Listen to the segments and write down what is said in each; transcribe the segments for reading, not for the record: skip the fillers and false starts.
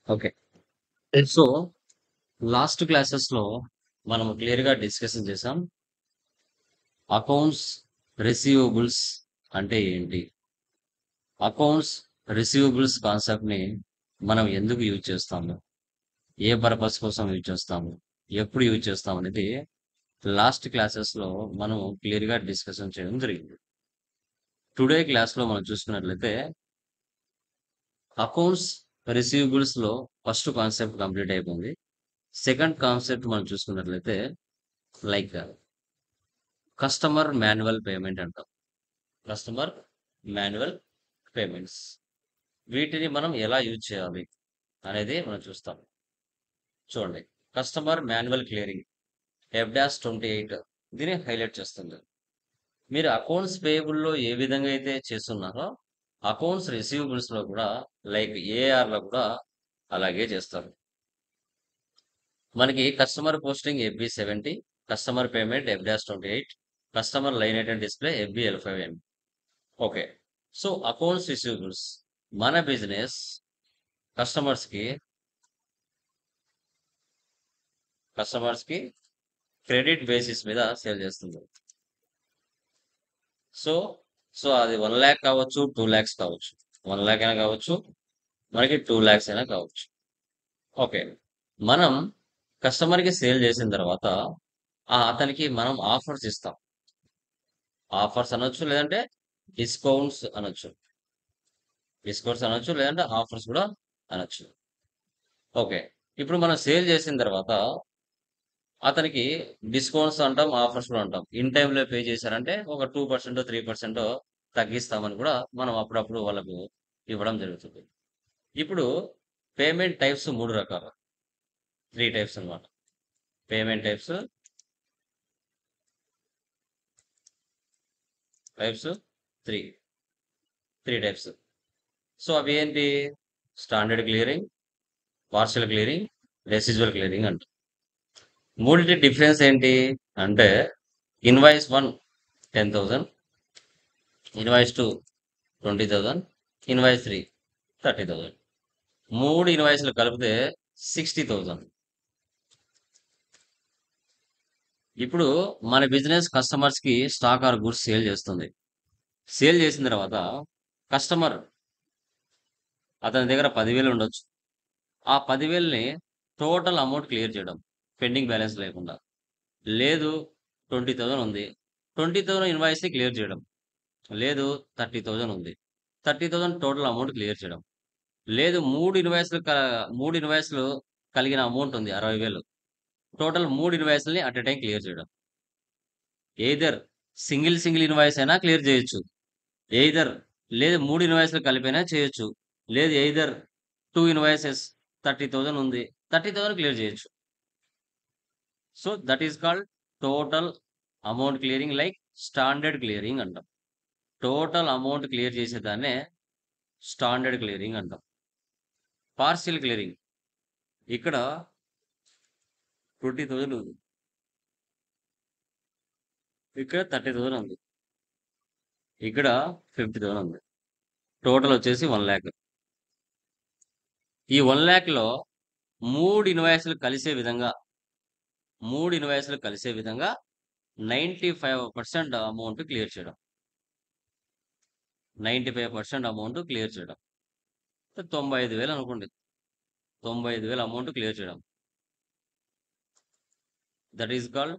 Okay. So, last క్లాసెస్‌లో మనం క్లియర్‌గా డిస్కషన్ చేసాం. అకౌంట్స్ రిసీవబుల్స్ అంటే ఏంటి? అకౌంట్స్ రిసీవబుల్స్ కాన్సెప్ట్‌ని మనం ఎందుకు యూజ్ చేస్తాము? ఏ పర్పస్ కోసం యూజ్ చేస్తాము? ఎప్పుడు యూజ్ చేస్తాం అనేది లాస్ట్ క్లాసెస్‌లో మనం క్లియర్‌గా డిస్కషన్ చేయడం జరిగింది. టుడే క్లాస్‌లో మనం చూసుకున్నట్లయితే అకౌంట్స్ రిసీవబుల్స్‌లో ఫస్ట్ కాన్సెప్ట్ కంప్లీట్ అయిపోయింది. సెకండ్ కాన్సెప్ట్ మనం చూసుకున్నట్లయితే లైక్ కస్టమర్ మాన్యువల్ పేమెంట్ అంటాం. Customer manual payments. వీటిని మనం ఎలా యూజ్ చేయాలి అనేది మనం చూస్తాం. చూడండి. కస్టమర్ మాన్యువల్ క్లియరింగ్ F-28 దీన్ని హైలైట్ చేస్తుంది. మీరు అకౌంట్స్ పేయబుల్‌లో ఏ విధంగా అయితే చేస్తున్నారో, అకౌంట్స్ రిసీవబుల్స్‌లో కూడా లైక్ ఏఆర్‌లో కూడా అలాగే చేస్తారు. మనకి customer posting FB70, customer payment F-28, customer line item display FB L5M. Okay. So, accounts receivables మన బిజినెస్ కస్టమర్స్‌కి కస్టమర్స్‌కి క్రెడిట్ బేసిస్ మీద సేల్ చేస్తుంది. సో, సో అది 1,00,000 కావచ్చు, 2,00,000 కావచ్చు. 1,00,000 అయినా కావచ్చు, మనకి 2,00,000 అయినా కావచ్చు. ఓకే. మనం కస్టమర్‌కి సేల్ చేసిన తర్వాత అతనికి మనం ఆఫర్స్ ఇస్తాం. ఆఫర్స్ అనొచ్చు, లేదంటే డిస్కౌంట్స్ అనొచ్చు. డిస్కౌంట్స్ అనొచ్చు, లేదంటే ఆఫర్స్ కూడా అనొచ్చు. ఓకే. ఇప్పుడు మనం సేల్ చేసిన తర్వాత అతనికి డిస్కౌంట్స్ అంటాం, ఆఫర్స్ కూడా అంటాం. ఇన్ టైమ్‌లో పే చేశారంటే ఒక 2%, 3% తగ్గిస్తామని కూడా మనం అప్పుడప్పుడు వాళ్ళకు ఇవ్వడం జరుగుతుంది. ఇప్పుడు పేమెంట్ టైప్స్ 3 రకాలు. 3 టైప్స్ అన్నమాట. Payment types 3. 3 టైప్స్. సో అవి ఏంటి? Standard clearing, partial clearing, residual clearing అంటాం. మూడిటి డిఫరెన్స్ ఏంటి? అంటే ఇన్వాయిస్ 1 10,000, ఇన్వాయిస్ 2 20,000, ఇన్వాయిస్ 3 30,000. 3 ఇన్వాయిస్‌లు కలిపితే 60,000. ఇప్పుడు మన బిజినెస్ కస్టమర్స్‌కి స్టాక్ ఆర్ గూడ్స్ సేల్ చేస్తుంది. సేల్ చేసిన తర్వాత కస్టమర్ అతని దగ్గర 10,000 ఉండొచ్చు. ఆ 10,000ని టోటల్ అమౌంట్ క్లియర్ చేయడం. పెండింగ్ బ్యాలెన్స్ లేకుండా. లేదు 20,000 ఉంది. 20,000 ఇన్వాయిస్‌ని క్లియర్ చేయడం. లేదు 30,000 ఉంది. 30,000 టోటల్ అమౌంట్ క్లియర్ చేయడం. లేదు 3 ఇన్వాయిస్‌లు కలిగిన అమౌంట్ ఉంది 60,000. టోటల్ 3 ఇన్వాయిస్‌లని అట్ ఎ టైమ్ క్లియర్ చేయడం. ఎయిదర్ సింగిల్ ఇన్వాయిస్ అయినా క్లియర్ చేయొచ్చు. ఎయిదర్ లేదు 3 ఇన్వాయిస్‌లు కలిపైనా చేయొచ్చు. లేదు ఎయిదర్ 2 ఇన్వాయిసెస్ 30,000 ఉంది. 30,000 క్లియర్ చేయొచ్చు. So, that is called total amount clearing like standard clearing అంటాం. టోటల్ అమౌంట్ క్లియర్ చేసేదాన్నే స్టాండర్డ్ క్లియరింగ్ అంటాం. పార్షియల్ క్లియరింగ్ ఇక్కడ 20,000 ఉంది. ఇక్కడ 30,000 ఉంది. ఇక్కడ 50,000 ఉంది. టోటల్ వచ్చేసి 1,00,000. ఈ 1,00,000లో 3 ఇన్వాయిస్‌లు కలిసే విధంగా 95% అమౌంట్ క్లియర్ చేయడం. 95% అమౌంట్ క్లియర్ చేయడం. 95,000 అనుకోండి. 95,000 అమౌంట్ క్లియర్ చేయడం. That is called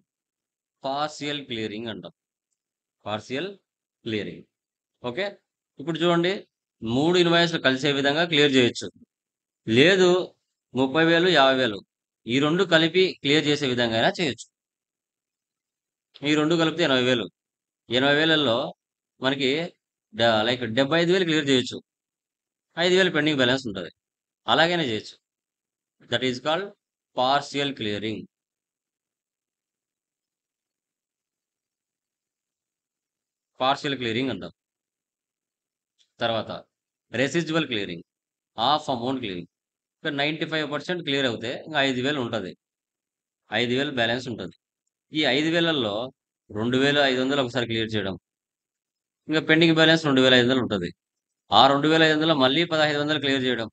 partial clearing అంటాం. Partial clearing. ఓకే. ఇప్పుడు చూడండి 3 ఇన్వాయిస్‌లు కలిసే విధంగా క్లియర్ చేయొచ్చు. లేదు 30,000, 50,000 ఈ 2 కలిపి క్లియర్ చేసే విధంగా అయినా చేయొచ్చు. ఈ 2 కలిపితే 80,000. 80,000లో మనకి లైక్ 75,000 క్లియర్ చేయొచ్చు. 5,000 పెండింగ్ బ్యాలెన్స్ ఉంటది. అలాగైనా చేయొచ్చు. That is called partial clearing. Partial clearing అంటాం. తర్వాత residual clearing. Half amount clearing. ఇక్కడ 95% క్లియర్ అవుతే ఇంక 5,000 ఉంటది. 5,000 బ్యాలెన్స్ ఉంటది. ఈ 5,000లో 2,500 ఒకసారి క్లియర్ చేయడం. ఇంక పెండింగ్ బ్యాలెన్స్ 2,500 ఉంటది. ఆ 2,500లో మళ్ళీ 1,500 క్లియర్ చేయడం.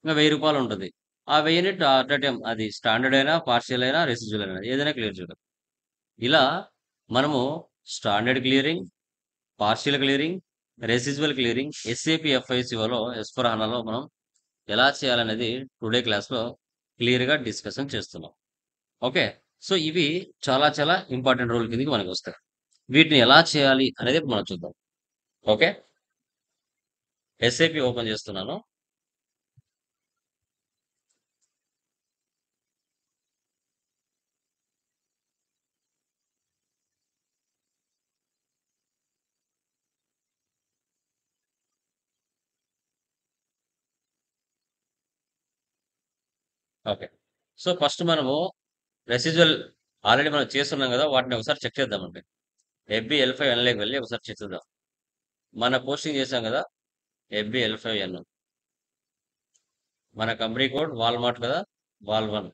ఇంక రూ. 1000 ఉంటది. ఆ 1000ని అట్ ఎ టైమ్ అది స్టాండర్డ్ అయినా, పార్షియల్ అయినా, రెసిడ్యూయల్ అయినా ఏదైనా క్లియర్ చేయడం. ఇలా మనము standard clearing, partial clearing, residual clearing SAP ఎఫ్ఐసిఓలో ఎస్/4హనాలో మనం ఎలా చేయాలనేది టుడే క్లాస్‌లో క్లియర్‌గా డిస్కషన్ చేస్తున్నాం. ఓకే. సో, ఇవి చాలా చాలా ఇంపార్టెంట్ రోల్ కిందకి మనకొస్తాయి. వీటిని ఎలా చేయాలి అనేది ఇప్పుడు మనం చూద్దాం. ఓకే. ఎస్ఏపీ ఓపెన్ చేస్తున్నాను. ఓకే. సో, ఫస్ట్ మనము రెసిడ్యూయల్ ఆల్రెడీ మనం చేసున్నాం గదా! వాటిని ఒకసారి చెక్ చేద్దామండి. ఎఫ్‌బి L5Nలోకి వెళ్లి ఒకసారి చెక్ చేద్దాం. మన పోస్టింగ్ చేసాం గదా! FB L5N. మన కంపెనీ కోడ్ వాల్మార్ట్ కదా! వాల్1.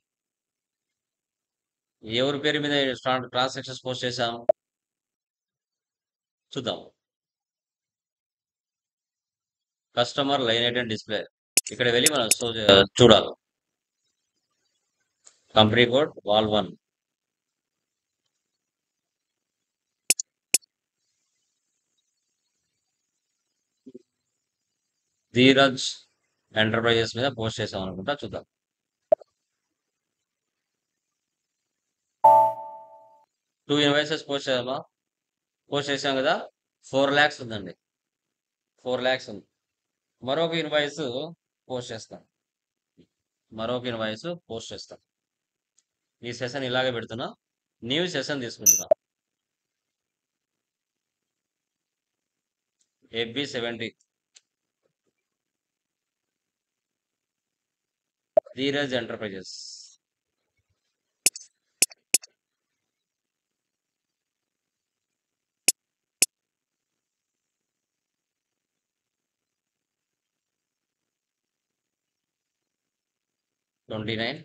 ఎవరి పేరు మీద ట్రాన్సాక్షన్స్ పోస్ట్ చేసాం? చూద్దాం. Customer line item display. ఇక్కడ వెళ్లి మనం చూడాలి. కంపెనీ కోడ్ వాల్1. ధీరజ్ ఎంటర్ప్రైజెస్ మీద పోస్ట్ చేసాం అనుకుంటా చూద్దాం. టూ ఇన్వాయిసెస్ పోస్ట్ చేద్దామా? పోస్ట్ చేసాం కదా! 4,00,000 ఉందండి. 4,00,000 ఉంది. మరొక ఇన్వాయిస్ పోస్ట్ చేస్తాం. మరొక ఇన్వాయిస్ పోస్ట్ చేస్తాం. ఈ సెషన్ ఇలాగే పెడుతున్నా. న్యూ సెషన్ తీసుకుంటున్నా. FB70 Dheeraj enterprises. $29.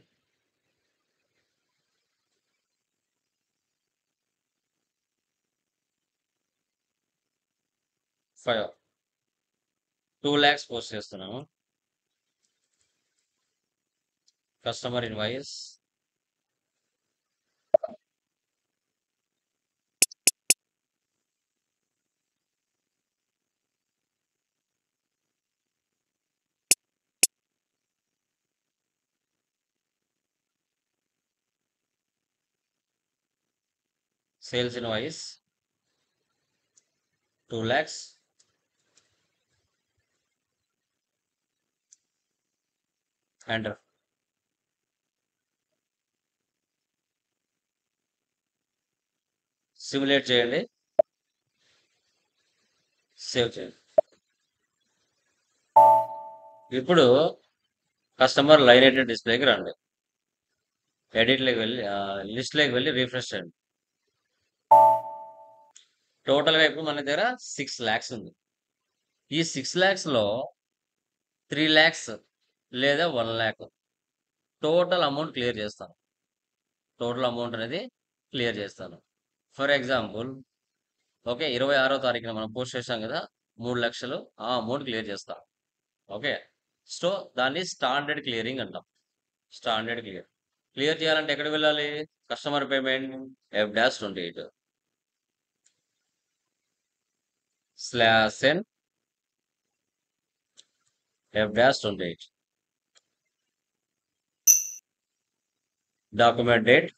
5. 2,00,000 పోస్ట్ చేస్తున్నాము. Customer invoice. Sales invoice 2,00,000. Enter. Simulate చేయండి. సేవ్ చేయండి. ఇప్పుడు కస్టమర్ లైన్ ఐటెమ్ డిస్ప్లేకి రండి. ఎడిట్లోకి వెళ్ళి లిస్ట్లోకి వెళ్ళి రిఫ్రెష్ చేయండి. టోటల్గా ఇప్పుడు మన దగ్గర 6,00,000 ఉంది. ఈ 6,00,000లో 3,00,000 లేదా 1,00,000 టోటల్ అమౌంట్ క్లియర్ చేస్తాను. టోటల్ అమౌంట్ అనేది క్లియర్ చేస్తాను. ఫర్ ఎగ్జాంపుల్ ఓకే 26వ తారీఖున మనం పోస్ట్ చేసాం కదా 3,00,000 ఆ అమౌంట్ క్లియర్ చేస్తాం. ఓకే. సో దాన్ని స్టాండర్డ్ క్లియరింగ్ అంటాం. Standard clear. క్లియర్ చేయాలంటే ఎక్కడికి వెళ్ళాలి? Customer payment F-28 /n F-28 document date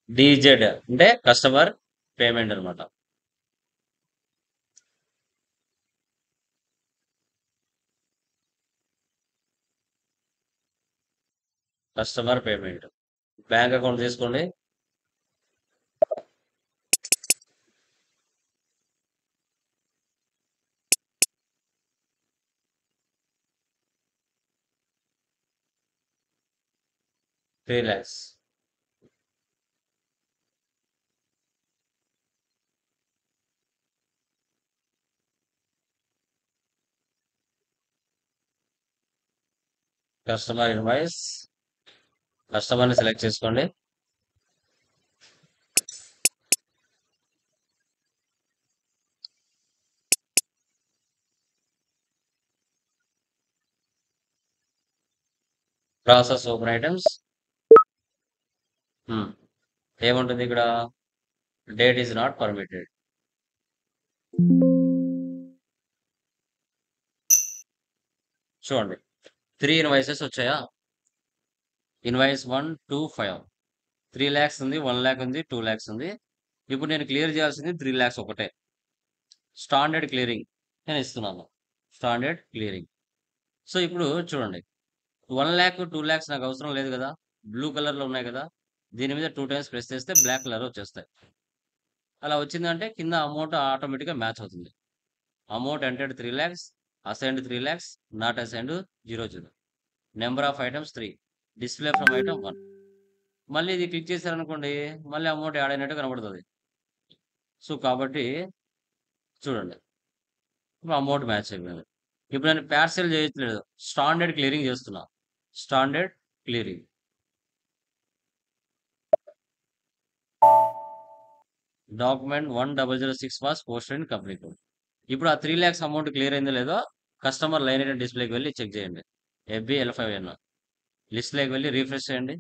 DZ అంటే కస్టమర్ పేమెంట్ అనమాట. కస్టమర్ పేమెంట్ బ్యాంక్ అకౌంట్ తీసుకోండి. $3,00,000. Customer invoice. కస్టమర్ని సెలెక్ట్ చేసుకోండి. ప్రాసెస్ ఓపెన్ ఐటమ్స్ ఏముంటుంది ఇక్కడ? Date is not permitted. చూడండి 3 ఇన్వాయిసెస్ వచ్చాయా? ఇన్వాయిస్ 1, 2, 5 3 lakhs ఉంది, 1 lakh ఉంది, 2 lakhs ఉంది. ఇప్పుడు నేను క్లియర్ చేయాల్సింది 3 lakhs ఒకటే. స్టాండర్డ్ క్లియరింగ్ నేను ఇస్తున్నాను. Standard clearing. సో ఇప్పుడు చూడండి 1 lakh 2 lakhs నాకు అవసరం లేదు కదా, బ్లూ కలర్లో ఉన్నాయి కదా. దీని మీద 2 times ప్రెస్ చేస్తే బ్లాక్ కలర్ వచ్చేస్తాయి. అలా వచ్చిందంటే కింద అమౌంట్ ఆటోమేటిక్గా మ్యాచ్ అవుతుంది. Amount entered 3 lakhs, assigned 3 lakhs, not assigned 0, 0. Number of items 3, display from item 1. మళ్ళీ ఇది క్లిక్ చేశారనుకోండి, మళ్ళీ అమౌంట్ యాడ్ అయినట్టు కనబడుతుంది. సో కాబట్టి చూడండి ఇప్పుడు అమౌంట్ మ్యాచ్ అయిపోయింది. ఇప్పుడు నేను పార్సెల్ చేయట్లేదు, స్టాండర్డ్ క్లియరింగ్ చేస్తున్నా. Standard clearing. Document 1006 was posted and complete. ఇప్పుడు ఆ 3 lakhs అమౌంట్ క్లియర్ అయిందో లేదో కస్టమర్ లైన్ అయిన డిస్ప్లేకి వెళ్ళి చెక్ చేయండి. FBL5N లిస్ట్లోకి వెళ్ళి రీఫ్రెష్ చేయండి.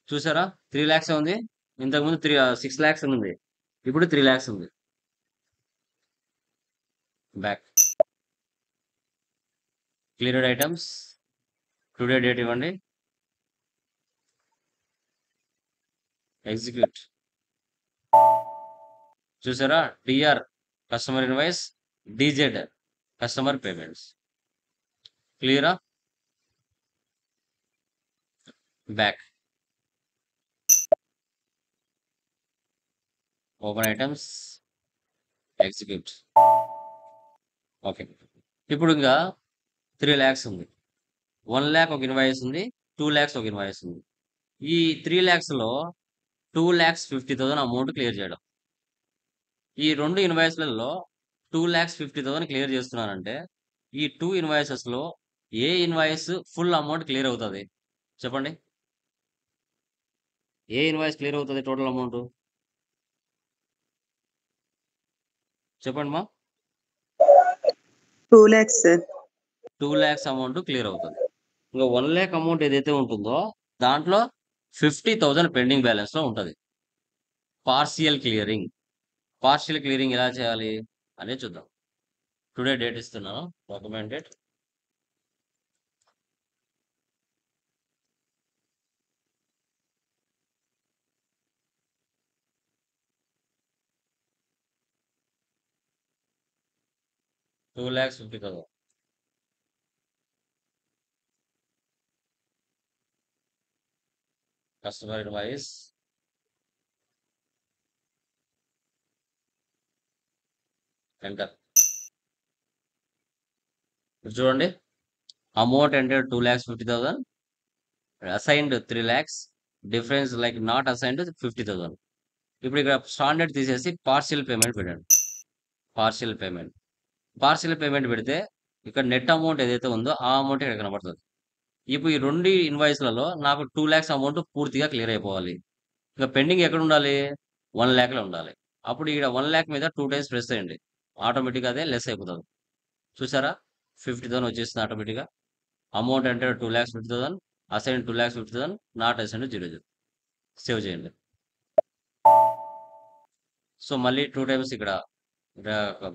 చూసారా 3 lakhs ఉంది, ఇంతకుముందు 6 lakhs ఉంది, ఇప్పుడు 3 lakhs ఉంది. Back cleared items today date ఇవ్వండి. ఎగ్జిక్యూట్. చూసారా DR customer invoice, DZ customer payments. క్లియరా? Back open items, execute. Okay ఇప్పుడు ఇంకా 3 lakhs ఉంది, 1 lakh ఒక ఇన్వాయిస్ ఉంది, 2 lakhs ఒక ఇన్వాయిస్ ఉంది. ఈ 3 lakhsలో 2,50,000 అమౌంట్ క్లియర్ చేయడం. ఈ 2 ఇన్వాయిస్లలో 2,50,000 క్లియర్ చేస్తున్నానంటే ఈ 2 ఇన్వాయిసెస్లో ఏ ఇన్వాయిస్ ఫుల్ అమౌంట్ క్లియర్ అవుతుంది చెప్పండి? ఏ ఇన్వాయిస్ క్లియర్ అవుతుంది టోటల్ అమౌంట్ చెప్పండి మా? 2 lakhs sir. 2 lakhs amount clear అవుతుంది. ఇంకా 1 lakh అమౌంట్ ఏదైతే ఉంటుందో దాంట్లో 50,000 పెండింగ్ బ్యాలెన్స్ లో ఉంటుంది. Partial clearing. పార్షియల్ క్లియరింగ్ ఎలా చేయాలి అనేది చూద్దాం. టుడే డేట్ ఇస్తున్నాను, document date. $2,50,000. Customer invoice, enter. చూడండి amount enter 2,50,000, assigned 3 lakhs, difference like not assigned 50,000. ఇప్పుడు ఇక్కడ స్టాండర్డ్ తీసేసి పార్షియల్ పేమెంట్ పెట్టండి. Partial payment. పార్షియల్ పేమెంట్ పెడితే ఇక్కడ నెట్ అమౌంట్ ఏదైతే ఉందో ఆ అమౌంట్ ఇక్కడ కనబడుతుంది. ఇప్పుడు ఈ 2 ఇన్వాయిస్లలో నాకు 2 lakhs అమౌంట్ పూర్తిగా క్లియర్ అయిపోవాలి. ఇంకా పెండింగ్ ఎక్కడ ఉండాలి? 1 lakh లో ఉండాలి. అప్పుడు ఇక్కడ 1 lakh మీద 2 times ప్రెస్ చేయండి, ఆటోమేటిక్గా అదే లెస్ అయిపోతుంది. చూసారా 50,000 వచ్చేస్తుంది ఆటోమేటిక్గా. అమౌంట్ అంటే 2,50,000, అసైన్ 2,50,000, నాట్ అసైన్ 0, 0. సేవ్ చేయండి. సో మళ్ళీ 2 times ఇక్కడ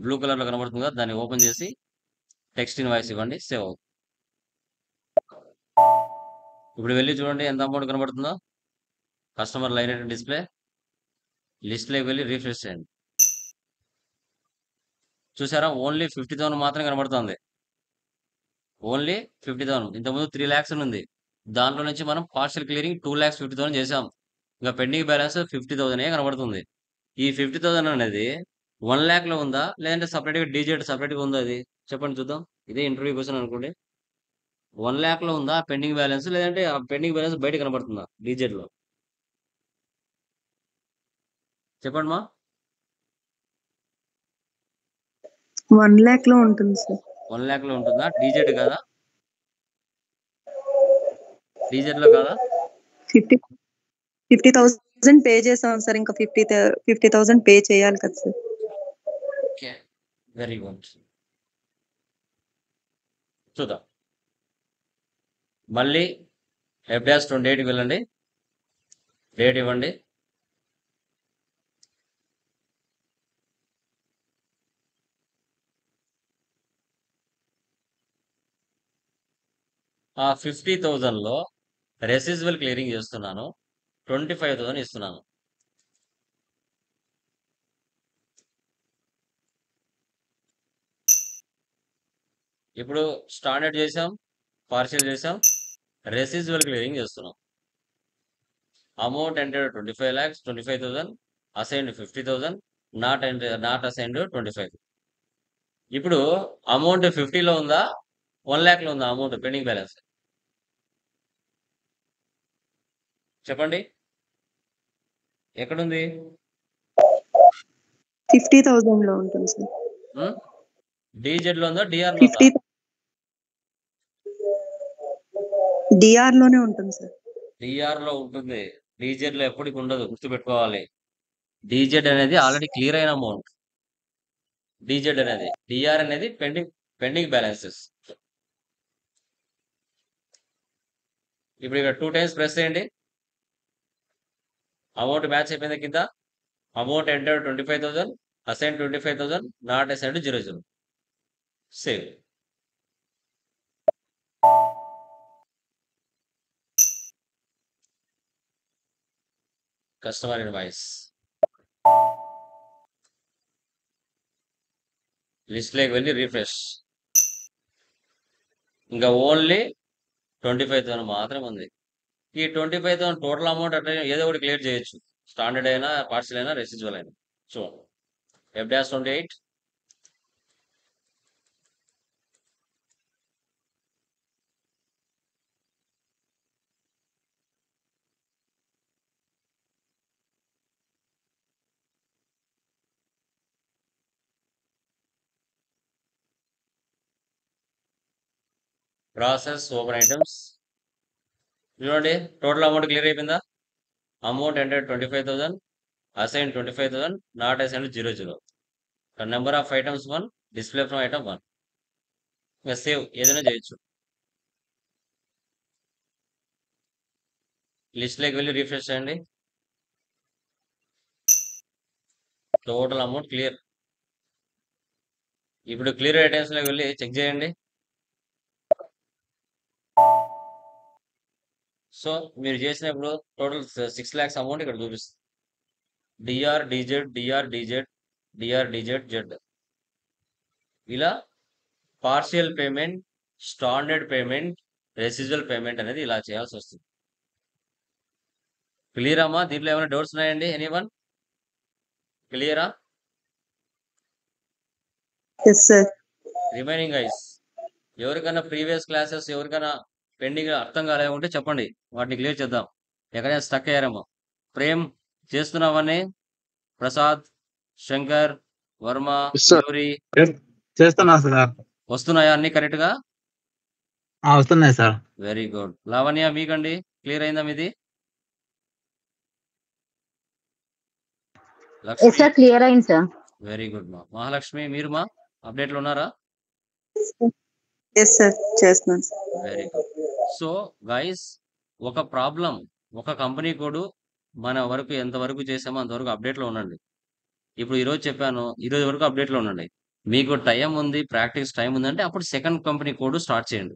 బ్లూ కలర్లో కనబడుతుంది కదా, దాన్ని ఓపెన్ చేసి టెక్స్ట్ ఇన్వాయిస్ ఇవ్వండి, సేవ్ అవుతుంది. ఇప్పుడు వెళ్ళి చూడండి ఎంత అమౌంట్ కనబడుతుందో. కస్టమర్ లైన్ అయిన డిస్ప్లే లిస్ట్లోకి వెళ్ళి రీఫ్రెష్ చేయండి. చూసారా ఓన్లీ 50,000 మాత్రం కనబడుతుంది. ఓన్లీ 50,000. ఇంతకుముందు 3 lakhs ఉంది, దాంట్లో నుంచి మనం పార్షియల్ క్లియరింగ్ 2,50,000 చేసాం. ఇంకా పెండింగ్ బ్యాలెన్స్ 50,000 కనబడుతుంది. ఈ 50,000 అనేది 1 lakh లో ఉందా లేదంటే సపరేట్గా డీజెడ్ సపరేట్గా ఉందా? అది చెప్పండి చూద్దాం. ఇదే ఇంటర్వ్యూ క్వశ్చన్ అనుకోండి. 1 lakh లో ఉందా పెండింగ్ బ్యాలెన్స్, లేదంటే ఆ పెండింగ్ బ్యాలెన్స్ బయట కనబడుతుందా డీజెడ్ లో? చెప్పండి మా. 1 lakh లో ఉంటుంది సార్. 1 lakh లో ఉంటుందా? డీజెడ్ కాదా? డీజెడ్ లో కాదా? 50,000 పే చేసాం సార్, ఇంకా 50,000 పే చేయాలి కదా సార్. Okay very good. చూద్దాం. మళ్ళీ F-28కి వెళ్ళండి. డేట్ ఇవ్వండి. ఆ 50,000లో రెసిజువల్ క్లియరింగ్ చేస్తున్నాను. 25,000 ఇస్తున్నాను. ఇప్పుడు స్టాండర్డ్ చేసాం, పార్షియల్ చేసాం, రెసిజువల్ క్లియరింగ్ చేస్తున్నాం. Amount entered 25 lakhs, 25,000, assigned 50,000, not assigned 25. ఇప్పుడు అమౌంట్ 50లో ఉందా, 1 lakh లో ఉందా అమౌంట్ పెండింగ్ బ్యాలెన్స్? చెప్పండి, ఎక్కడుంది? 50,000 లో ఉంటుంది సార్. డీజెడ్ లో ఉందా, డిఆర్ లో ఉందా? 50 డిఆర్ లోనే ఉంటుంది సార్. డిఆర్ లో ఉంటుంది, డీజెడ్ లో ఎప్పటికి ఉండదు, గుర్తుపెట్టుకోవాలి. డీజెడ్ అనేది ఆల్రెడీ క్లియర్ అయిన అమౌంట్. డీజెడ్ అనేది, డిఆర్ అనేది పెండింగ్ బ్యాలెన్సెస్. ఇప్పుడు ఇక్కడ 2 times ప్రెస్ చేయండి. అమౌంట్ మ్యాచ్ అయిపోయింది కింద. Amount enter 25,000, assign 25,000, not assigned 00. Save. Customer invoice list లోకి వెళ్ళి రిఫ్రెష్. ఇంకా ఓన్లీ 25,000 మాత్రం ఉంది. ఈ 25,000 టోటల్ అమౌంట్ అంటే ఏదో ఒకటి క్లియర్ చేయొచ్చు. స్టాండర్డ్ అయినా, పార్షియల్ అయినా, రెసిజువల్ అయినా. చూడండి, F-28, ప్రాసెస్ ఓపెన్ ఐటమ్స్. చూడండి, టోటల్ అమౌంట్ క్లియర్ అయిపోయిందా? Amount enter 25,000, assign 25,000, not assigned 00. Number of items 1, display from item 1. ఇంకా సేవ్ ఏదైనా చేయొచ్చు. లిస్ట్ లోకి వెళ్ళి రిఫ్రెష్ చేయండి. Total amount clear. ఇప్పుడు క్లియర్ ఐటమ్స్ లోకి వెళ్ళి చెక్ చేయండి. సో మీరు చేసినప్పుడు టోటల్ 6 lakhs అమౌంట్ ఇక్కడ చూపిస్తుంది. DR DZ, DR DZ, DR DZ Z. ఇలా partial payment, standard payment, residual payment అనేది ఇలా చేయాల్సి వస్తుంది. క్లియర్ అమ్మా? దీంట్లో ఏమైనా డౌట్స్ ఉన్నాయండి? ఎనీవన్? క్లియరా? Yes sir. రిమైనింగ్ ఐస్ ఎవరికైనా ప్రీవియస్ క్లాసెస్ ఎవరికైనా పెండింగ్ అర్థం కాలే ఉంటే చెప్పండి, వాటిని క్లియర్ చేద్దాం. ఎక్కడైనా స్టక్ అయ్యారేమో. ప్రేమ్ చేస్తున్నావని, ప్రసాద్, శంకర్, వర్మ, సార్ గౌరీ చేస్తున్నా సార్. వస్తున్నాయా అన్ని కరెక్ట్ గా? వస్తున్నాయి సార్. Very good. లావణ్య మీకండి క్లియర్ అయిందా మీది? లక్ష్మి క్లియర్ అయింది సార్. వెరీ గుడ్ మా. మహాలక్ష్మి మీరు మా అప్డేట్ లో ఉన్నారా? ఎస్ సార్, చేస్తున్నాను sir. Very good. So guys, ఒక ప్రాబ్లం, ఒక కంపెనీ కోడ్ మన వరకు ఎంత వరకు చేసామో అంతవరకు అప్డేట్ లో ఉండండి. ఇప్పుడు ఈరోజు చెప్పాను, ఈరోజు వరకు అప్డేట్ లో ఉండండి. మీకు టైం ఉంది, ప్రాక్టీస్ టైం ఉందంటే అప్పుడు సెకండ్ కంపెనీ కోడ్ స్టార్ట్ చేయండి.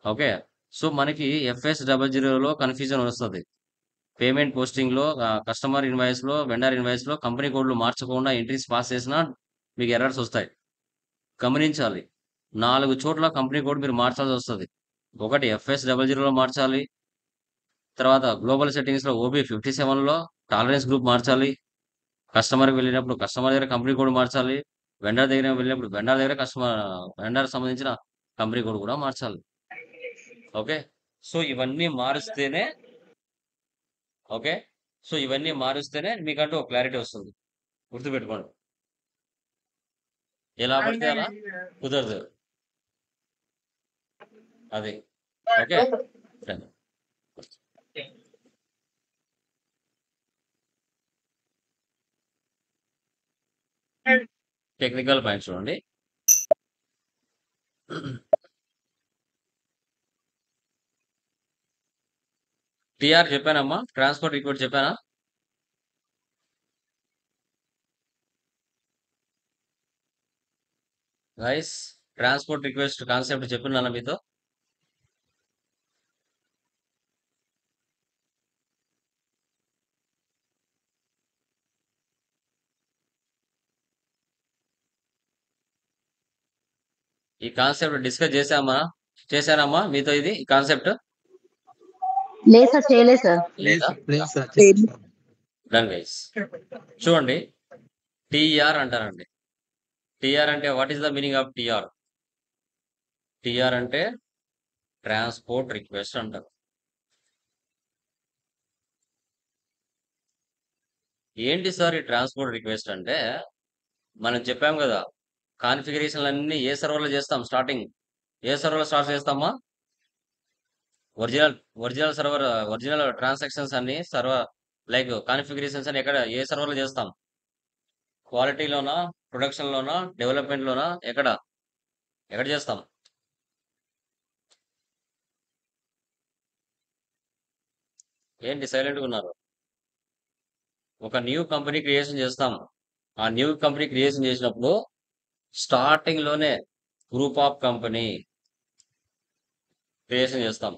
ఓకే. సో మనకి FS00లో కన్ఫ్యూజన్ వస్తుంది. పేమెంట్ పోస్టింగ్ లో, కస్టమర్ ఇన్వాయిస్ లో, వెండర్ ఇన్వాయిస్ లో కంపెనీ కోడ్లు మార్చకుండా ఎంట్రీస్ పాస్ చేసినా మీకు ఎర్రర్స్ వస్తాయి. గమనించాలి, 4 చోట్ల కంపెనీ కోడ్ మీరు మార్చాల్సి వస్తుంది. ఒకటి FS00లో మార్చాలి, తర్వాత గ్లోబల్ సెట్టింగ్స్ లో OB57లో టాలరెన్స్ గ్రూప్ మార్చాలి, కస్టమర్కి వెళ్ళినప్పుడు కస్టమర్ దగ్గర కంపెనీ కోడ్ మార్చాలి, వెండర్ దగ్గర వెళ్ళినప్పుడు వెండర్ దగ్గర వెండర్ సంబంధించిన కంపెనీ కోడ్ కూడా మార్చాలి. ఓకే. సో ఇవన్నీ మారుస్తేనే ఓకే. సో ఇవన్నీ మారుస్తేనే మీకంటూ ఒక క్లారిటీ వస్తుంది. గుర్తుపెట్టుకోండి. ఎలా పడితే అలా కుదరదు అది. ఓకే. టెక్నికల్ పాయింట్స్ చూడండి. టీఆర్ చెప్పానమ్మా, ట్రాన్స్పోర్ట్ రిక్వెస్ట్ చెప్పానా? గైస్, ట్రాన్స్పోర్ట్ రిక్వెస్ట్ కాన్సెప్ట్ చెప్పినానా మీతో? ఈ కాన్సెప్ట్ డిస్కస్ చేశానమ్మా మీతో ఇది ఈ కాన్సెప్ట్ లేదు సార్, చేయలేదు సార్. లేదా? లేదు సార్ లేదు. Done guys. చూడండి, టీఆర్ అంటారండి. టీఆర్ అంటే what is the meaning of TR? TR అంటే ట్రాన్స్పోర్ట్ రిక్వెస్ట్ అంటారు. ఏంటి సార్ ఈ ట్రాన్స్పోర్ట్ రిక్వెస్ట్ అంటే, మనం చెప్పాం కదా, కాన్ఫిగరేషన్లు అన్ని ఏ సర్వర్లో చేస్తాం? స్టార్టింగ్ ఏ సర్వర్లో స్టార్ట్ చేస్తామా? ఒరిజినల్ సర్వర్, ఒరిజినల్ ట్రాన్సాక్షన్స్ అన్ని సర్వర్ లైక్ కాన్ఫిగరేషన్స్ అని ఏ సర్వర్లో చేస్తాం? క్వాలిటీలోనా, ప్రొడక్షన్లోనా, డెవలప్మెంట్లోనా, ఎక్కడ చేస్తాం? ఏంటి సైలెంట్గా ఉన్నారు? ఒక న్యూ కంపెనీ క్రియేషన్ చేస్తాం. ఆ న్యూ కంపెనీ క్రియేషన్ చేసినప్పుడు స్టార్టింగ్ లోనే గ్రూప్ ఆఫ్ కంపెనీ క్రియేషన్ చేస్తాం.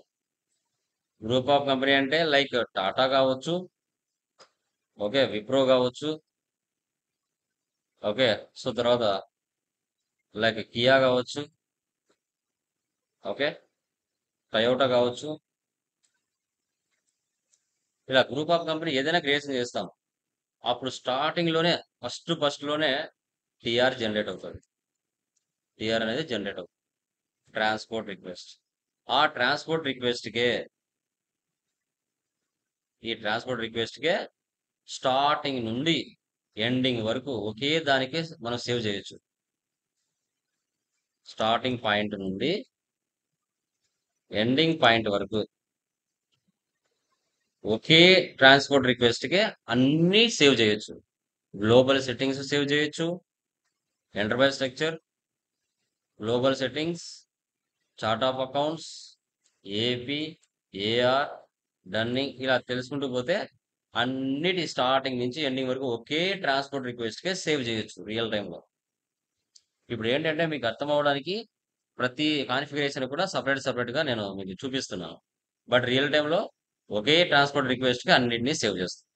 గ్రూప్ ఆఫ్ కంపెనీ అంటే లైక్ టాటా కావచ్చు, ఓకే, విప్రో కావచ్చు, ఓకే, సో తర్వాత లైక్ కియా కావచ్చు, ఓకే, టయోటా కావచ్చు. ఇలా గ్రూప్ ఆఫ్ కంపెనీ ఏదైనా క్రియేషన్ చేస్తాం. అప్పుడు స్టార్టింగ్ లోనే ఫస్ట్ లోనే టీఆర్ జనరేట్ అవుతుంది. టీఆర్ అనేది జనరేట్ అవుతుంది, ట్రాన్స్పోర్ట్ రిక్వెస్ట్. ఆ ట్రాన్స్పోర్ట్ రిక్వెస్ట్కే స్టార్టింగ్ నుండి ఎండింగ్ వరకు ఒకే దానికి మనం సేవ్ చేయొచ్చు. స్టార్టింగ్ పాయింట్ నుండి ఎండింగ్ పాయింట్ వరకు ఒకే ట్రాన్స్పోర్ట్ రిక్వెస్ట్కే అన్నీ సేవ్ చేయొచ్చు. గ్లోబల్ సెట్టింగ్స్ సేవ్ చేయొచ్చు, enterprise structure, global settings, chart of accounts, AP, AR, dunning, ఇలా తెలుసుకుంటూ పోతే అన్నిటి స్టార్టింగ్ నుంచి ఎండింగ్ వరకు ఒకే ట్రాన్స్పోర్ట్ రిక్వెస్ట్కే సేవ్ చేయొచ్చు రియల్ టైంలో. ఇప్పుడు ఏంటంటే మీకు అర్థం అవడానికి ప్రతి కాన్ఫిగరేషన్ కూడా సపరేట్గా నేను మీకు చూపిస్తున్నాను. బట్ రియల్ టైంలో ఒకే ట్రాన్స్పోర్ట్ రిక్వెస్ట్కి అన్నింటినీ సేవ్ చేస్తాం.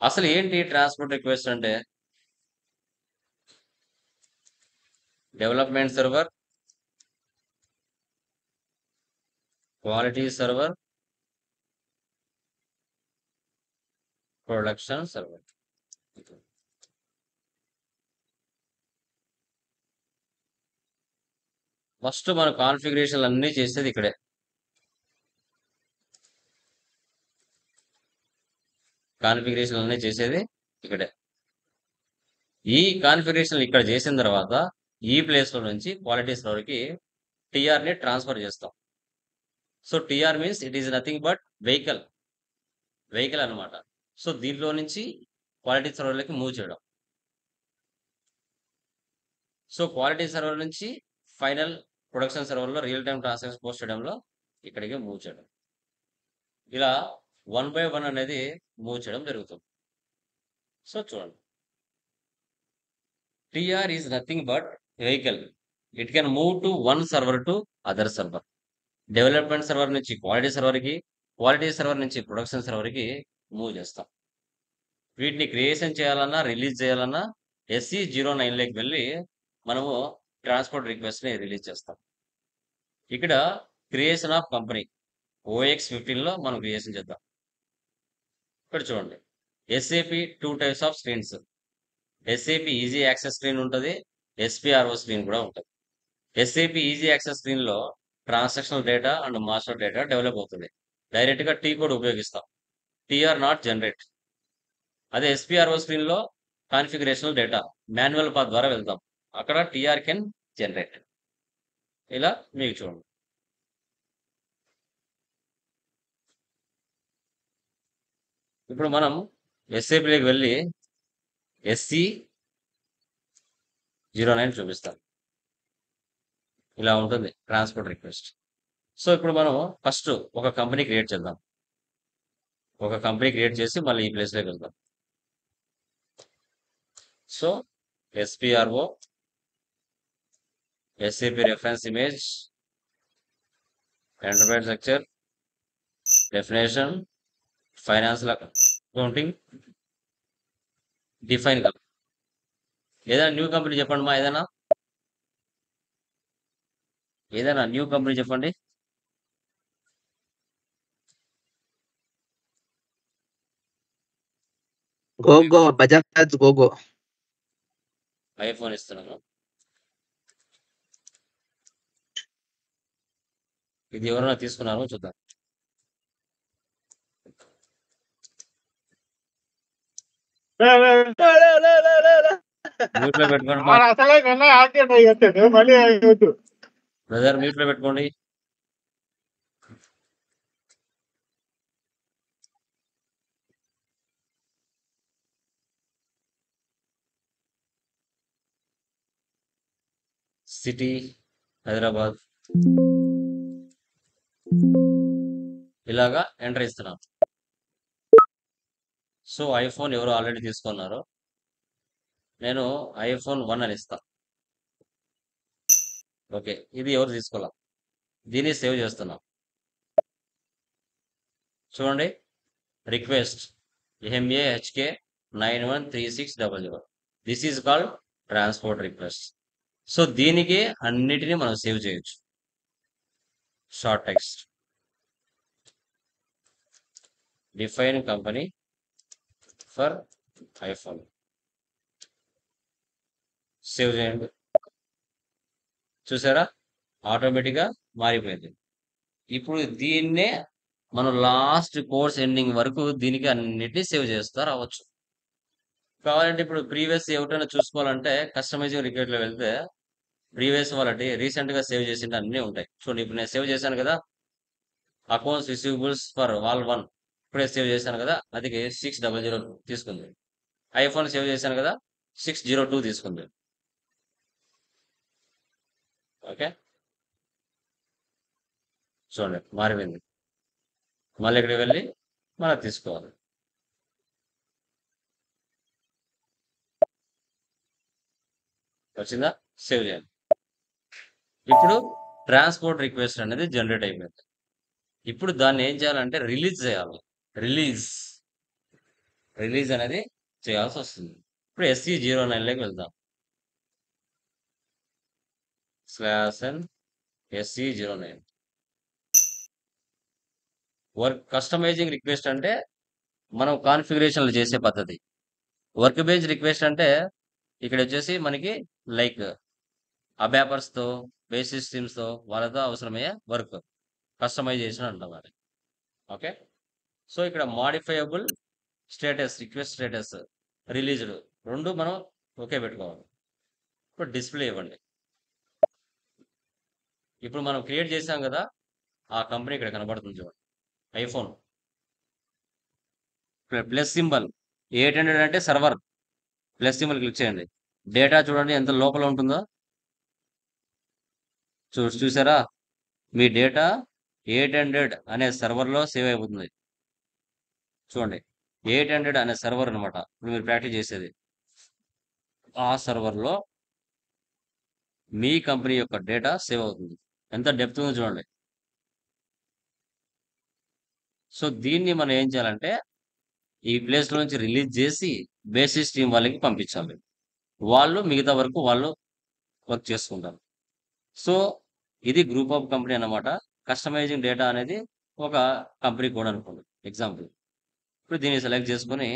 అసలు ఏంటి ట్రాన్స్పోర్ట్ రిక్వెస్ట్ అంటే? Development server, quality server, production server. First మన కాన్ఫిగరేషన్లు అన్నీ చేసేది ఇక్కడే. ఈ కాన్ఫిగరేషన్ ఇక్కడ చేసిన తర్వాత ఈ ప్లేస్ లో నుంచి క్వాలిటీ సర్వర్కి టీఆర్ ని ట్రాన్స్ఫర్ చేస్తాం. So TR means it is nothing but vehicle అనమాట. సో దీంట్లో నుంచి క్వాలిటీ సర్వర్లకి మూవ్ చేయడం. సో క్వాలిటీ సర్వర్ నుంచి ఫైనల్ ప్రొడక్షన్ సర్వర్లో రియల్ టైం ట్రాన్సాక్షన్ పోస్ట్ చేయడంలో ఇక్కడికి మూవ్ చేయడం. ఇలా 1 by 1 అనేది మూవ్ చేయడం జరుగుతుంది. సో చూడండి, TR is nothing but vehicle. It can move to one server to other server. Development server నుంచి క్వాలిటీ సర్వర్కి, క్వాలిటీ సర్వర్ నుంచి ప్రొడక్షన్ సర్వర్కి మూవ్ చేస్తాం. వీటిని క్రియేషన్ చేయాలన్నా రిలీజ్ చేయాలన్నా SE09లోకి వెళ్ళి మనము ట్రాన్స్పోర్ట్ రిక్వెస్ట్ని రిలీజ్ చేస్తాం. ఇక్కడ క్రియేషన్ ఆఫ్ కంపెనీ OX15లో మనం క్రియేషన్ చేద్దాం. ఇక్కడ చూడండి, SAP 2 types of screens. SAP easy access screen ఉంటుంది, SPRO స్క్రీన్ కూడా ఉంటుంది. SAP ఈజీ యాక్సెస్ స్క్రీన్లో transactional data and master data develop అవుతుంది. డైరెక్ట్గా T కోడ్ ఉపయోగిస్తాం, టీఆర్ నాట్ జనరేట్. అదే SPRO స్క్రీన్లో కాన్ఫిగరేషనల్ డేటా మాన్యువల్ పాత్ ద్వారా వెళ్తాం, అక్కడ టీఆర్ కెన్ జనరేట్. ఇలా మీకు చూడండి. ఇప్పుడు మనం SAPలోకి వెళ్ళి SE09 చూపిస్తాం. ఇలా ఉంటుంది ట్రాన్స్పోర్ట్ రిక్వెస్ట్. సో ఇప్పుడు మనం ఫస్ట్ ఒక కంపెనీ క్రియేట్ చేద్దాం. ఒక కంపెనీ క్రియేట్ చేసి మళ్ళీ ఈ ప్లేస్లోకి వెళ్దాం. So SPRO, SAP reference image, enterprise structure, definition, financial accounting, define company. ఏదైనా న్యూ కంపెనీ చెప్పండి మా, ఏదైనా న్యూ కంపెనీ చెప్పండి. గోగో, బజాజ్ గోగో. ఐఫోన్ ఇస్తున్నాను. ఇది ఎవరైనా తీసుకున్నారో చూద్దాం. మ్యూట్ లో పెట్టుకోండి మా. బ్రదర్ మ్యూట్ లో పెట్టుకోండి. సిటీ హైదరాబాద్ ఇలాగా ఎంటర్ ఇస్తున్నాం. సో ఐఫోన్ ఎవరు ఆల్రెడీ తీసుకున్నారో నేను ఐఫోన్ 1 అని ఇస్తా. ఓకే, ఇది ఎవరు తీసుకోవాలా, దీన్ని సేవ్ చేస్తున్నాం. చూడండి, request MAHK 913600. This is called transport request. So దీనికి అన్నిటినీ మనం సేవ్ చేయొచ్చు. Short text, define company for iPhone, save చేయండి. చూసారా, ఆటోమేటిక్గా మారిపోయింది. ఇప్పుడు దీన్నే మనం లాస్ట్ కోర్స్ ఎండింగ్ వరకు దీనికి అన్నిటినీ సేవ్ చేస్తూ రావచ్చు. కావాలంటే ఇప్పుడు ప్రీవియస్ ఎవరైనా చూసుకోవాలంటే కస్టమైజింగ్ రికార్డ్లో వెళ్తే ప్రీవియస్ వాళ్ళటి రీసెంట్గా సేవ్ చేసిన అన్నీ ఉంటాయి. చూడండి, ఇప్పుడు నేను సేవ్ చేశాను కదా, అకౌంట్స్ రిసీవబుల్స్ ఫర్ వాల్ 1 ఇప్పుడే సేవ్ చేశాను కదా, అది 600 తీసుకుంది. ఐఫోన్ సేవ్ చేశాను కదా, 602 తీసుకుంది. ఓకే, చూడండి మారిపోయింది. మళ్ళీ ఇక్కడికి వెళ్ళి మనం తీసుకోవాలి. వచ్చిందా, సేవ్ చేయండి. ఇప్పుడు ట్రాన్స్పోర్ట్ రిక్వెస్ట్ అనేది జనరేట్ అయిపోయింది. ఇప్పుడు దాన్ని ఏం చేయాలంటే రిలీజ్ చేయాలి. రిలీజ్ అనేది చేయాల్సి వస్తుంది. ఇప్పుడు SE09లోకి వెళ్దాం. /n SE09 work customising request అంటే మనం కాన్ఫిగరేషన్లు చేసే పద్ధతి. వర్క్ బేస్డ్ రిక్వెస్ట్ అంటే ఇక్కడ వచ్చేసి మనకి లైక్ అబాపర్స్తో, బేసిక్ సిస్టమ్స్తో వాళ్ళతో అవసరమయ్యే వర్క్ కస్టమైజేషన్ అంటాం అది. ఓకే, సో ఇక్కడ modifiable status, request status, released రెండు మనం ఓకే పెట్టుకోవాలి. ఇప్పుడు డిస్ప్లే ఇవ్వండి. ఇప్పుడు మనం క్రియేట్ చేసాం కదా, ఆ కంపెనీ ఇక్కడ కనబడుతుంది చూడండి, ఐఫోన్ ప్లస్ సింబల్ 800 అంటే సర్వర్, ప్లస్ సింబల్ క్లిక్ చేయండి. డేటా చూడండి ఎంత లోపల ఉంటుందో. చూసారా, మీ డేటా 800 అనే సర్వర్లో సేవ్ అయిపోతుంది. చూడండి, 800 అనే సర్వర్ అనమాట ఇప్పుడు మీరు ప్రాక్టీస్ చేసేది. ఆ సర్వర్లో మీ కంపెనీ యొక్క డేటా సేవ్ అవుతుంది. ఎంత డెప్త్ ఉందో చూడండి. సో దీన్ని మనం ఏం చేయాలంటే ఈ ప్లేస్లో నుంచి రిలీజ్ చేసి బేసిస్ టీం వాళ్ళకి పంపించాలి. వాళ్ళు మిగతా వరకు వాళ్ళు వర్క్ చేసుకుంటారు. సో ఇది గ్రూప్ ఆఫ్ కంపెనీ అన్నమాట. కస్టమైజింగ్ డేటా అనేది ఒక కంపెనీ కూడా అనుకోండి ఎగ్జాంపుల్. ఇప్పుడు దీన్ని సెలెక్ట్ చేసుకొని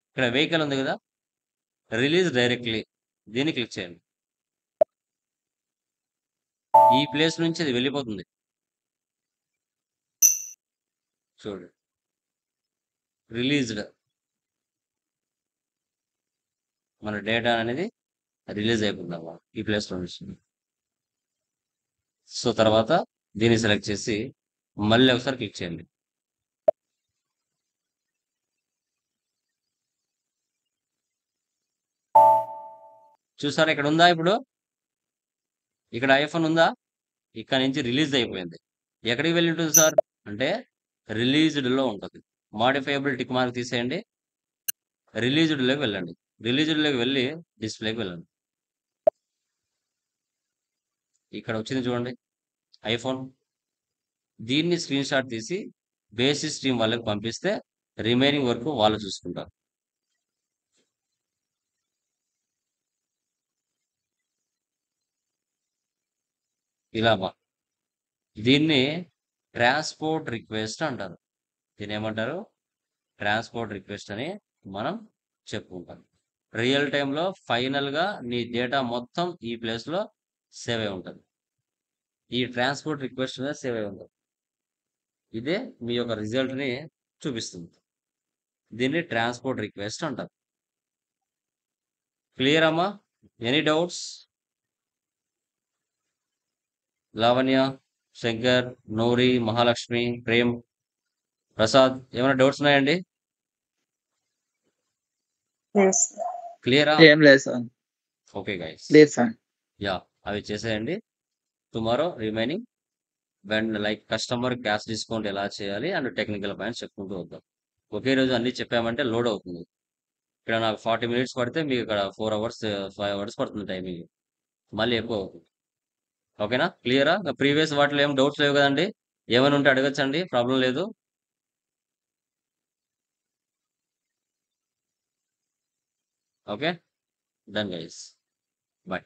ఇక్కడ వెహికల్ ఉంది కదా, రిలీజ్ డైరెక్ట్లీ దీన్ని క్లిక్ చేయండి. ఈ ప్లేస్ నుంచి అది వెళ్ళిపోతుంది. చూడండి, రిలీజ్డ్ మన డేటా అనేది రిలీజ్ అయిపోతుందమ్మా ఈ ప్లేస్లో నుంచి. సో తర్వాత దీన్ని సెలెక్ట్ చేసి మళ్ళీ ఒకసారి క్లిక్ చేయండి. చూసారా, ఇక్కడ ఉందా, ఇప్పుడు ఇక్కడ ఐఫోన్ ఉందా, ఇక్కడ నుంచి రిలీజ్ అయిపోయింది. ఎక్కడికి వెళ్ళి ఉంటుంది సార్ అంటే రిలీజ్డ్లో ఉంటుంది. మాడిఫైయబుల్ టిక్ మార్క్ తీసేయండి. రిలీజ్డ్లోకి వెళ్ళండి. రిలీజ్డ్లోకి వెళ్ళి డిస్ప్లేకి వెళ్ళండి. ఇక్కడ వచ్చింది చూడండి ఐఫోన్. దీన్ని స్క్రీన్ షాట్ తీసి బేసిస్ టీం వాళ్ళకి పంపిస్తే రిమైనింగ్ వరకు వాళ్ళు చూసుకుంటారు. ఇలాగా దీన్ని ట్రాన్స్పోర్ట్ రిక్వెస్ట్ అంటారు. దీన్ని ఏమంటారు? ట్రాన్స్పోర్ట్ రిక్వెస్ట్ అని మనం చెప్పుకుంటాం. రియల్ టైంలో ఫైనల్గా నీ డేటా మొత్తం ఈ ప్లేస్లో సేవ్ అయి ఉంటుంది. ఈ ట్రాన్స్పోర్ట్ రిక్వెస్ట్ మీద సేవ్ అయి ఉంటుంది. ఇదే మీ యొక్క రిజల్ట్ని చూపిస్తుంది. దీన్ని ట్రాన్స్పోర్ట్ రిక్వెస్ట్ అంటారు. క్లియర్ అమ్మా? Any doubts? లావణ్య, శంకర్, నూరి, మహాలక్ష్మి, ప్రేమ్, ప్రసాద్ ఏమైనా డౌట్స్ ఉన్నాయండి? Yes. క్లియరా? ఏం లేదు సార్. Okay guys. లేదు సార్. యా, అవి చేసేయండి. Tomorrow remaining like customer cash discount ఎలా చేయాలి అండ్ టెక్నికల్ పాయింట్స్ చెప్పుకుంటూ వద్దాం. ఒకే రోజు అన్ని చెప్పామంటే లోడ్ అవుతుంది. ఇక్కడ నాకు 40 మినిట్స్ పడితే మీకు ఇక్కడ 4 అవర్స్ 5 అవర్స్ పడుతుంది టైమింగ్. మళ్ళీ ఎక్కువ అవుతుంది. ఓకేనా? క్లియరా? ప్రీవియస్ వాటిలో ఏం డౌట్స్ లేవు కదండి? ఏమైనా ఉంటే అడగచ్చండి, ప్రాబ్లం లేదు. Okay, done guys, bye.